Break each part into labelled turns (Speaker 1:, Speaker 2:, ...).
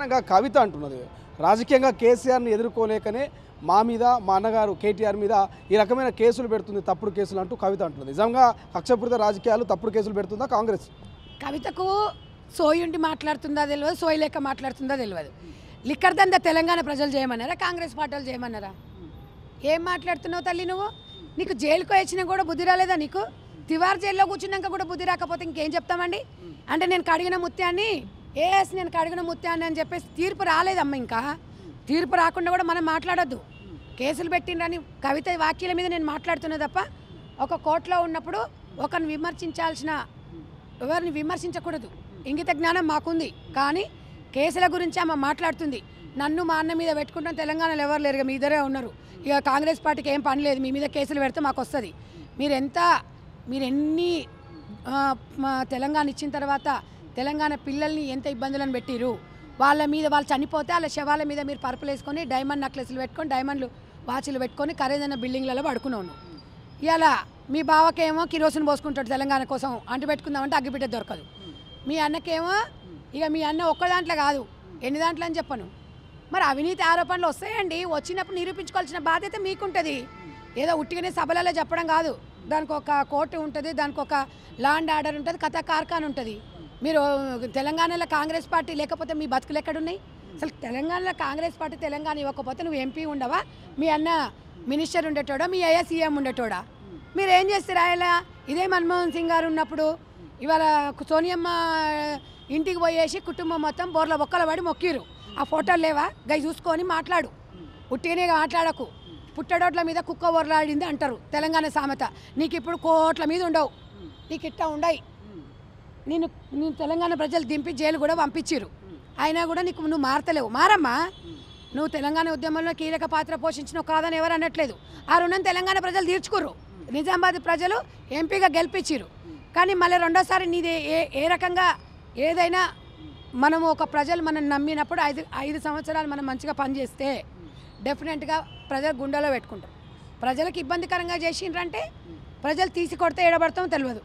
Speaker 1: ప్రధానంగా కవిత అంటున్నది రాజకీయంగా కేసీఆర్ని ఎదుర్కోలేకనే మా మీద మా అన్నగారు కేటీఆర్ మీద ఈ రకమైన కేసులు పెడుతుంది, తప్పుడు కేసులు అంటూ కవిత అంటున్నది. నిజంగా కక్షపూరిత రాజకీయాలు తప్పుడు కేసులు పెడుతుందా కాంగ్రెస్?
Speaker 2: కవితకు సోయుండి మాట్లాడుతుందా తెలియదు, సోయి లేక మాట్లాడుతుందా తెలియదు. లిక్కర్ దందా తెలంగాణ ప్రజలు చేయమన్నారా, కాంగ్రెస్ పార్టీలు చేయమన్నారా? ఏం మాట్లాడుతున్నావు తల్లి నువ్వు? నీకు జైలుకు వచ్చినా కూడా బుద్ధి రాలేదా? నీకు తివార్ జైల్లో కూర్చున్నాక కూడా బుద్ధి రాకపోతే ఇంకేం చెప్తామండి? అంటే నేను కడిగిన ముత్యాన్ని నేను కడిగిన ముత్యాన్ని అని చెప్పేసి తీర్పు రాలేదమ్మ. ఇంకా తీర్పు రాకుండా కూడా మనం మాట్లాడొద్దు. కేసులు పెట్టిండ్రని కవిత వ్యాఖ్యల మీద నేను మాట్లాడుతున్నా తప్ప ఒక కోర్టులో ఉన్నప్పుడు ఒకరిని ఎవరిని విమర్శించకూడదు. ఇంగిత జ్ఞానం మాకుంది. కానీ కేసుల గురించి ఆమె మాట్లాడుతుంది. నన్ను మా అన్న మీద పెట్టుకుంటాం, తెలంగాణలో ఎవరు లేరు, మీ ఇద్దరే ఉన్నారు, ఇక కాంగ్రెస్ పార్టీకి ఏం పని లేదు, మీ మీద కేసులు పెడితే మాకు వస్తుంది. మీరు ఎన్ని తెలంగాణ ఇచ్చిన తర్వాత తెలంగాణ పిల్లల్ని ఎంత ఇబ్బందులను పెట్టిరు, వాళ్ళ మీద వాళ్ళు చనిపోతే వాళ్ళ శవాల మీద మీరు పరుపులు వేసుకొని డైమండ్ నెక్లెస్లు పెట్టుకొని డైమండ్లు వాచ్లు పెట్టుకొని ఖరీదైన బిల్డింగ్లలో పడుకున్నాను. ఇలా మీ బావకేమో కిరోసిన్ పోసుకుంటాడు తెలంగాణ కోసం, అంటు పెట్టుకుందామంటే అగ్గిపెట్టే దొరకదు. మీ అన్నకేమో ఇక మీ అన్న ఒక్క దాంట్లో కాదు ఎన్ని దాంట్లో అని చెప్పను. మరి అవినీతి ఆరోపణలు వస్తాయండి, వచ్చినప్పుడు నిరూపించుకోవాల్సిన బాధ్యత మీకుంటుంది. ఏదో ఉట్టిగానే సభలలో చెప్పడం కాదు, దానికి ఒక కోర్టు ఉంటుంది, దానికి ఒక లా అండ్ ఆర్డర్ ఉంటుంది, కథా కార్ఖాన్ ఉంటుంది. మీరు తెలంగాణలో కాంగ్రెస్ పార్టీ లేకపోతే మీ బతుకులు ఎక్కడున్నాయి? అసలు తెలంగాణలో కాంగ్రెస్ పార్టీ తెలంగాణ ఇవ్వకపోతే నువ్వు ఎంపీ ఉండవా? మీ అన్న మినిస్టర్ ఉండేటోడా, మీ అయ్యా సీఎం ఉండేటోడా? మీరు ఏం చేస్తారు? ఆయన ఇదే మన్మోహన్ సింగ్ గారు ఉన్నప్పుడు ఇవాళ సోనియమ్మ ఇంటికి పోయేసి కుటుంబం మొత్తం బోర్ల బొక్కల పడి మొక్కిరు. ఆ ఫోటోలు లేవా? గై చూసుకొని మాట్లాడు, ఉట్టిగానే మాట్లాడకు. పుట్టడోట్ల మీద కుక్క వర్లాడింది అంటారు తెలంగాణ సామెత. నీకు ఇప్పుడు కోట్ల మీద ఉండవు, నీకు ఇట్టా ఉండయి. నేను తెలంగాణ ప్రజలు దింపి జైలు కూడా పంపించారు, అయినా కూడా నువ్వు మారతలేవు. మారమ్మా, నువ్వు తెలంగాణ ఉద్యమంలో కీలక పాత్ర పోషించిన కాదని ఎవరు అనట్లేదు. ఆ రుణం తెలంగాణ ప్రజలు తీర్చుకుర్రు, నిజామాబాద్ ప్రజలు ఎంపీగా గెలిపించారు. కానీ మళ్ళీ రెండోసారి నీది ఏ రకంగా ఏదైనా మనము ఒక ప్రజలు మనం నమ్మినప్పుడు 5 సంవత్సరాలు మనం మంచిగా పనిచేస్తే డెఫినెట్గా ప్రజలు గుండెలో పెట్టుకుంటారు. ప్రజలకు ఇబ్బందికరంగా చేసిండ్రంటే ప్రజలు తీసి కొడితే ఏడబడతామో తెలియదు.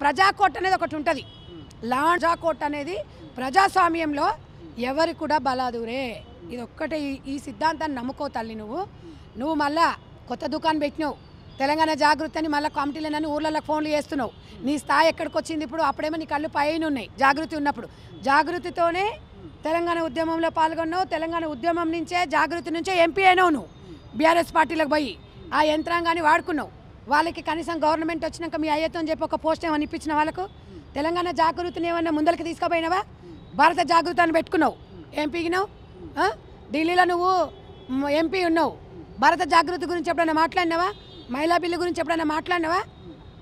Speaker 2: ప్రజాకోర్టు అనేది ఒకటి ఉంటుంది. ప్రజాకోర్టు అనేది ప్రజాస్వామ్యంలో ఎవరి కూడా బలాదూరే. ఇది ఒక్కటే, ఈ సిద్ధాంతాన్ని నమ్ముకో తల్లి. నువ్వు మళ్ళా కొత్త దుకాణం పెట్టినావు, తెలంగాణ జాగృతి అని మళ్ళీ కమిటీలనని ఊర్లలో ఫోన్లు చేస్తున్నావు. నీ స్థాయి ఎక్కడికి వచ్చింది ఇప్పుడు? అప్పుడేమో నీ కళ్ళు పైన ఉన్నాయి జాగృతి ఉన్నప్పుడు. జాగృతితోనే తెలంగాణ ఉద్యమంలో పాల్గొన్నావు, తెలంగాణ ఉద్యమం నుంచే జాగృతి నుంచే ఎంపీ అయినావు. నువ్వు బీఆర్ఎస్ పార్టీలకు పోయి ఆ యంత్రాంగాన్ని వాడుకున్నావు. వాళ్ళకి కనీసం గవర్నమెంట్ వచ్చినాక మీ అయ్యతో అని చెప్పి ఒక పోస్ట్ ఏమని ఇప్పించిన వాళ్ళకు తెలంగాణ జాగృతిని ఏమన్నా ముందరికి తీసుకుపోయినావా? భారత జాగృతి అని పెట్టుకున్నావు, ఎంపీకినావు. ఢిల్లీలో నువ్వు ఎంపీ ఉన్నావు, భారత జాగృతి గురించి ఎప్పుడైనా మాట్లాడినావా? మహిళా బిల్లు గురించి ఎప్పుడైనా మాట్లాడినావా?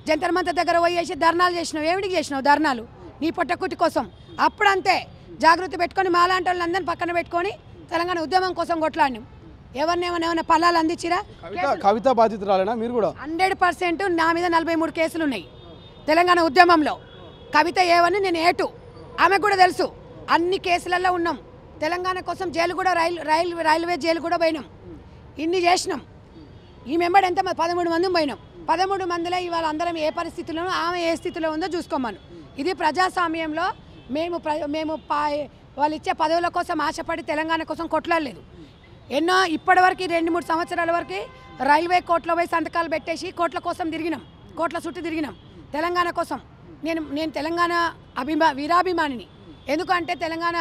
Speaker 2: జంతర్ మంతర్ దగ్గర పోయేసి ధర్నాలు చేసినావు. ఏమిటికి చేసినావు ధర్నాలు? నీ పొట్టకుట్టి కోసం. అప్పుడంతే జాగృతి పెట్టుకొని మాలాంటి వాళ్ళందరినీ పక్కన పెట్టుకొని తెలంగాణ ఉద్యమం కోసం కొట్లాడినాం. ఏమన్నా ఫలాలు అందించిరా?
Speaker 1: కవిత బాధితురాలేనా మీరు కూడా?
Speaker 2: 100%. నా మీద 43 కేసులు ఉన్నాయి తెలంగాణ ఉద్యమంలో. కవిత ఏవని నేను ఏటు, ఆమెకు కూడా తెలుసు. అన్ని కేసులలో ఉన్నాం. తెలంగాణ కోసం జైలు కూడా రైల్వే జైలు కూడా పోయినాం. ఇన్ని చేసినాం. ఈ మెంబర్ ఎంత 13 మంది పోయినాం. 13 మందిలో ఇవాళ అందరం ఏ పరిస్థితుల్లోనూ ఆమె ఏ స్థితిలో ఉందో చూసుకోమను. ఇది ప్రజాస్వామ్యంలో మేము వాళ్ళు ఇచ్చే పదవుల కోసం ఆశపడి తెలంగాణ కోసం కొట్లాడలేదు. ఎన్నో ఇప్పటివరకు 2-3 సంవత్సరాల వరకు రైల్వే కోర్టులో పోయి సంతకాలు పెట్టేసి కోట్ల కోసం తిరిగినాం, కోట్ల చుట్టూ తిరిగినాం తెలంగాణ కోసం. నేను తెలంగాణ వీరాభిమానిని. ఎందుకంటే తెలంగాణ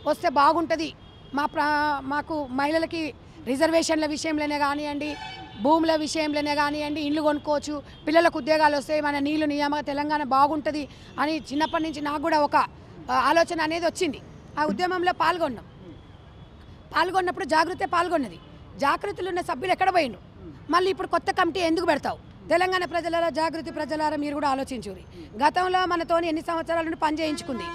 Speaker 2: వస్తే బాగుంటుంది, మాకు మహిళలకి రిజర్వేషన్ల విషయంలోనే కానివ్వండి, భూముల విషయంలోనే కానివ్వండి, ఇల్లు కొనుక్కోవచ్చు, పిల్లలకు ఉద్యోగాలు వస్తాయి, మన నీళ్లు నియామక తెలంగాణ బాగుంటుంది అని చిన్నప్పటి నుంచి నాకు కూడా ఒక ఆలోచన అనేది వచ్చింది. ఆ ఉద్యమంలో పాల్గొన్నప్పుడు జాగృతే పాల్గొన్నది. జాగృతిలో ఉన్న సభ్యులు ఎక్కడ పోయిను? మళ్ళీ ఇప్పుడు కొత్త కమిటీ ఎందుకు పెడతావు? తెలంగాణ ప్రజలారా, జాగృతి ప్రజలారా మీరు కూడా ఆలోచించుర్రి. గతంలో మనతోని ఎన్ని సంవత్సరాల నుండి పని చేయించుకుంది.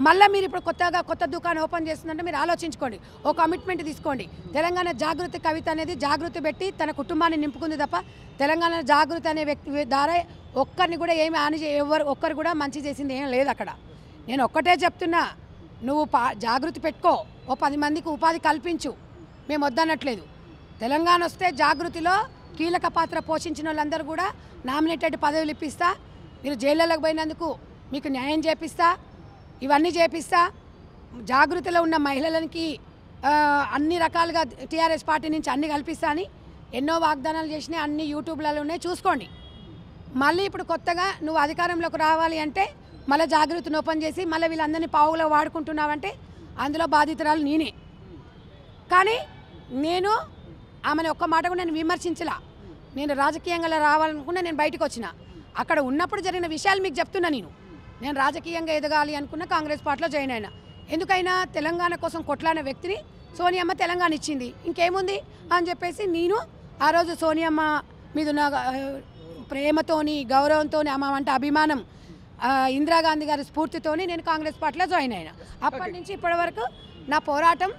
Speaker 2: మళ్ళీ మీరు ఇప్పుడు కొత్త దుకాణం ఓపెన్ చేస్తుందంటే మీరు ఆలోచించుకోండి, ఓ కమిట్మెంట్ తీసుకోండి. తెలంగాణ జాగృతి కవిత అనేది జాగృతి పెట్టి తన కుటుంబాన్ని నింపుకుంది తప్ప తెలంగాణ జాగృతి అనే వ్యక్తి ద్వారా ఒక్కరిని కూడా ఏమి ఒక్కరు కూడా మంచి చేసింది ఏం లేదు అక్కడ. నేను ఒక్కటే చెప్తున్నా, నువ్వు జాగృతి పెట్టుకో, ఓ 10 మందికి ఉపాధి కల్పించు, మేము వద్దనట్లేదు. తెలంగాణ వస్తే జాగృతిలో కీలక పాత్ర పోషించిన వాళ్ళందరూ కూడా నామినేటెడ్ పదవులు ఇప్పిస్తా, మీరు జైళ్ళలోకి పోయినందుకు మీకు న్యాయం చేపిస్తా, ఇవన్నీ చేపిస్తా. జాగృతిలో ఉన్న మహిళలకి అన్ని రకాలుగా టీఆర్ఎస్ పార్టీ నుంచి అన్ని కల్పిస్తా అని ఎన్నో వాగ్దానాలు చేసినాయి, అన్ని యూట్యూబ్లలోనే చూసుకోండి. మళ్ళీ ఇప్పుడు కొత్తగా నువ్వు అధికారంలోకి రావాలి అంటే మళ్ళీ జాగృతిని ఓపెన్ చేసి మళ్ళీ వీళ్ళందరినీ పావులో వాడుకుంటున్నావంటే అందులో బాధితురాలు నేనే. కానీ నేను ఆమెను ఒక్క మాట కూడా నేను విమర్శించలా. నేను రాజకీయంగా రావాలనుకున్నా, నేను బయటకు వచ్చిన. అక్కడ ఉన్నప్పుడు జరిగిన విషయాలు మీకు చెప్తున్నా. నేను రాజకీయంగా ఎదగాలి అనుకున్న కాంగ్రెస్ పార్టీలో జాయిన్ అయినా. ఎందుకైనా తెలంగాణ కోసం కొట్లాడిన వ్యక్తిని సోనియమ్మ తెలంగాణ ఇచ్చింది, ఇంకేముంది అని చెప్పేసి నేను ఆ రోజు సోనియమ్మ మీద ఉన్న ప్రేమతోని గౌరవంతోని ఆమె అంటే అభిమానం, ఇందిరాగాంధీ గారి స్ఫూర్తితోని నేను కాంగ్రెస్ పార్టీలో జాయిన్ అయినా. అప్పటి నుంచి ఇప్పటి వరకు నా పోరాటం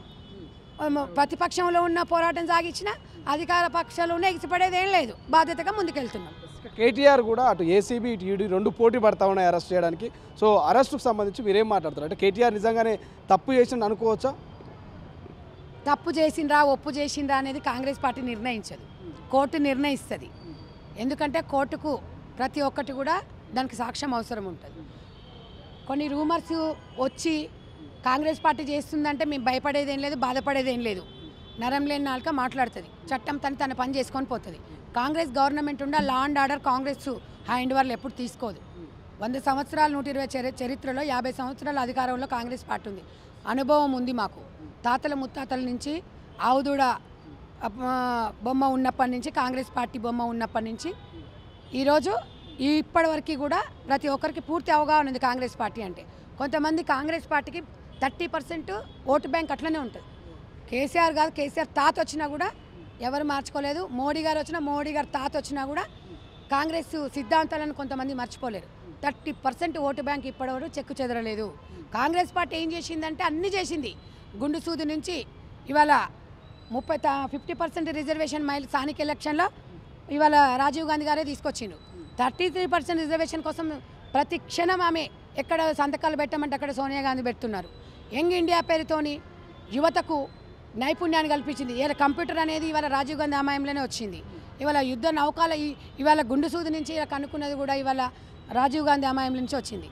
Speaker 2: ప్రతిపక్షంలో ఉన్న పోరాటం సాగించిన, అధికార పక్షంలోనే ఎగిసిపడేది ఏం లేదు, బాధ్యతగా ముందుకెళ్తున్నాం.
Speaker 1: కేటీఆర్ కూడా అటు ఏసీబీ ఇటు ఈడీ రెండు పోటీ పడతా ఉన్నాయి అరెస్ట్ చేయడానికి. సో అరెస్టుకు సంబంధించి మీరేం మాట్లాడతారు? అంటే కేటీఆర్ నిజంగానే తప్పు చేసింది అనుకోవచ్చా?
Speaker 2: తప్పు చేసిండ్రా ఒప్పు చేసిండ్రా అనేది కాంగ్రెస్ పార్టీ నిర్ణయించదు, కోర్టు నిర్ణయిస్తుంది. ఎందుకంటే కోర్టుకు ప్రతి ఒక్కటి కూడా దానికి సాక్ష్యం అవసరం ఉంటుంది. కొన్ని రూమర్స్ వచ్చి కాంగ్రెస్ పార్టీ చేస్తుందంటే మేము భయపడేదేం లేదు, బాధపడేదేం లేదు. నరం లేని నాలుక మాట్లాడుతుంది, చట్టం తన పని చేసుకొని పోతుంది. కాంగ్రెస్ గవర్నమెంట్ ఉండ law and order Congress hand ఓవర్లు ఎప్పుడు తీసుకోదు. 100 సంవత్సరాలు 120 చరిత్రలో 50 సంవత్సరాల అధికారంలో కాంగ్రెస్ పార్టీ ఉంది, అనుభవం ఉంది మాకు. తాతల ముత్తాతల నుంచి ఆవుదూడ బొమ్మ ఉన్నప్పటి నుంచి, కాంగ్రెస్ పార్టీ బొమ్మ ఉన్నప్పటి నుంచి ఈరోజు ఇప్పటివరకు కూడా ప్రతి ఒక్కరికి పూర్తి అవగాహన ఉంది కాంగ్రెస్ పార్టీ అంటే. కొంతమంది కాంగ్రెస్ పార్టీకి 30% ఓటు బ్యాంక్ అట్లనే ఉంటుంది. కేసీఆర్ కాదు, కేసీఆర్ తాత వచ్చినా కూడా ఎవరు మార్చుకోలేదు. మోడీ గారు వచ్చినా, మోడీ గారు తాత వచ్చినా కూడా కాంగ్రెస్ సిద్ధాంతాలను కొంతమంది మర్చిపోలేరు. 30% ఓటు బ్యాంక్ ఇప్పటివరకు చెక్కు చెదరలేదు. కాంగ్రెస్ పార్టీ ఏం చేసిందంటే అన్నీ చేసింది. గుండు సూది నుంచి ఇవాళ 50% రిజర్వేషన్ మైల్ స్థానిక ఎలక్షన్లో ఇవాళ రాజీవ్ గాంధీ గారే తీసుకొచ్చిండు. 33% రిజర్వేషన్ కోసం ప్రతి క్షణం ఆమె ఎక్కడ సంతకాలు పెట్టమంటే అక్కడ సోనియా గాంధీ పెడుతున్నారు. యంగ్ ఇండియా పేరుతోని యువతకు నైపుణ్యాన్ని కల్పించింది. ఇలా కంప్యూటర్ అనేది ఇవాళ రాజీవ్ గాంధీ ఆమయంలోనే వచ్చింది. ఇవాళ యుద్ధ నౌకాల ఇవాళ గుండు సూది నుంచి ఇలా కనుక్కున్నది కూడా ఇవాళ రాజీవ్ గాంధీ ఆమయం నుంచి వచ్చింది.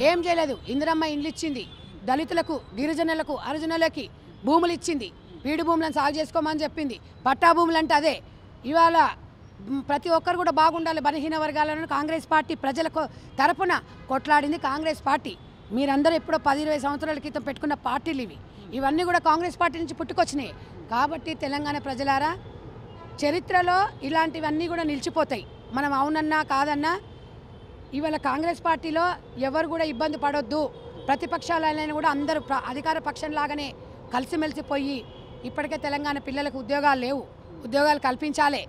Speaker 2: ఏం చేయలేదు. ఇందిరమ్మ ఇండ్లు ఇచ్చింది, దళితులకు, గిరిజనులకు, అర్జునులకి భూములు ఇచ్చింది, వీడి భూములను సాగు చేసుకోమని చెప్పింది. పట్టా భూములు అంటే అదే. ఇవాళ ప్రతి ఒక్కరు కూడా బాగుండాలి, బలహీన వర్గాలను కాంగ్రెస్ పార్టీ ప్రజలకు తరపున కొట్లాడింది కాంగ్రెస్ పార్టీ. మీరందరూ ఎప్పుడో 10-20 సంవత్సరాల క్రితం పెట్టుకున్న పార్టీలు ఇవన్నీ కూడా కాంగ్రెస్ పార్టీ నుంచి పుట్టుకొచ్చినాయి. కాబట్టి తెలంగాణ ప్రజలారా, చరిత్రలో ఇలాంటివన్నీ కూడా నిలిచిపోతాయి. మనం అవునన్నా కాదన్నా ఇవాళ కాంగ్రెస్ పార్టీలో ఎవరు కూడా ఇబ్బంది పడొద్దు. ప్రతిపక్షాలైనా కూడా అందరూ అధికార పక్షంలాగానే కలిసిమెలిసిపోయి, ఇప్పటికే తెలంగాణ పిల్లలకు ఉద్యోగాలు లేవు, ఉద్యోగాలు కల్పించాలి.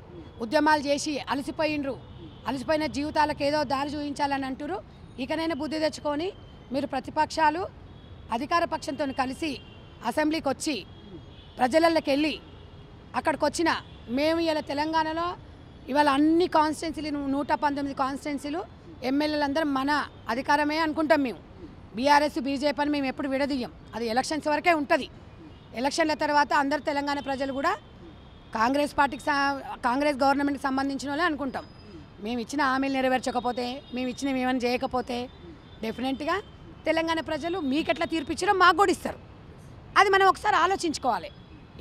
Speaker 2: ఉద్యమాలు చేసి అలసిపోయిన జీవితాలకు ఏదో దారి చూపించాలని అంటారు. ఇకనైనా బుద్ధి తెచ్చుకొని మీరు ప్రతిపక్షాలు అధికార పక్షంతో కలిసి అసెంబ్లీకి వచ్చి ప్రజలకి వెళ్ళి అక్కడికి వచ్చిన మేము ఇలా తెలంగాణలో ఇవాళ అన్ని కాన్స్టిట్యున్సీలు 119 కాన్స్టిట్యున్సీలు ఎమ్మెల్యేలందరూ మన అధికారమే అనుకుంటాం. మేము బీఆర్ఎస్ బీజేపీ అని మేము ఎప్పుడు విడదీయం. అది ఎలక్షన్స్ వరకే ఉంటుంది. ఎలక్షన్ల తర్వాత అందరు తెలంగాణ ప్రజలు కూడా కాంగ్రెస్ పార్టీకి కాంగ్రెస్ గవర్నమెంట్కి సంబంధించిన వాళ్ళే అనుకుంటాం. మేము ఇచ్చిన హామీలు నెరవేర్చకపోతే, మేము ఇచ్చినవి ఏమైనా చేయకపోతే డెఫినెట్గా తెలంగాణ ప్రజలు మీకెట్లా తీర్పిచ్చారో మాకు కూడా ఇస్తారు. అది మనం ఒకసారి ఆలోచించుకోవాలి.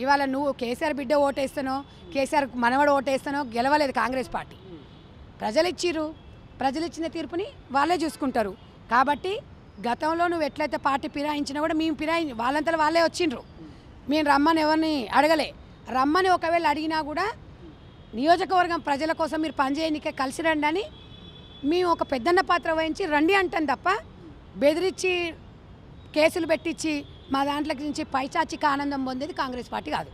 Speaker 2: ఇవాళ నువ్వు కేసీఆర్ బిడ్డ ఓటేస్తానో, కేసీఆర్ మనవడు ఓటేస్తానో గెలవలేదు కాంగ్రెస్ పార్టీ. ప్రజలు ఇచ్చిర్రు, ప్రజలు ఇచ్చిన తీర్పుని వాళ్ళే చూసుకుంటారు. కాబట్టి గతంలో నువ్వు ఎట్లయితే పార్టీ ఫిరాయించినా కూడా మేము వాళ్ళంతా వాళ్ళే వచ్చిండ్రు. మేము రమ్మని ఎవరిని అడగలే. రమ్మని ఒకవేళ అడిగినా కూడా నియోజకవర్గం ప్రజల కోసం మీరు పనిచేయనికే కలిసి రండి అని మేము ఒక పెద్దన్న పాత్ర వహించి రండి అంటాం తప్ప బెదిరించి కేసులు పెట్టించి మా దాంట్లోకి నుంచి పైచాచిక ఆనందం పొందేది కాంగ్రెస్ పార్టీ కాదు.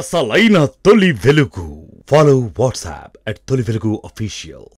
Speaker 3: అసలైన తొలి వెలుగు. ఫాలో వాట్సాప్ @తొలి వెలుగు official.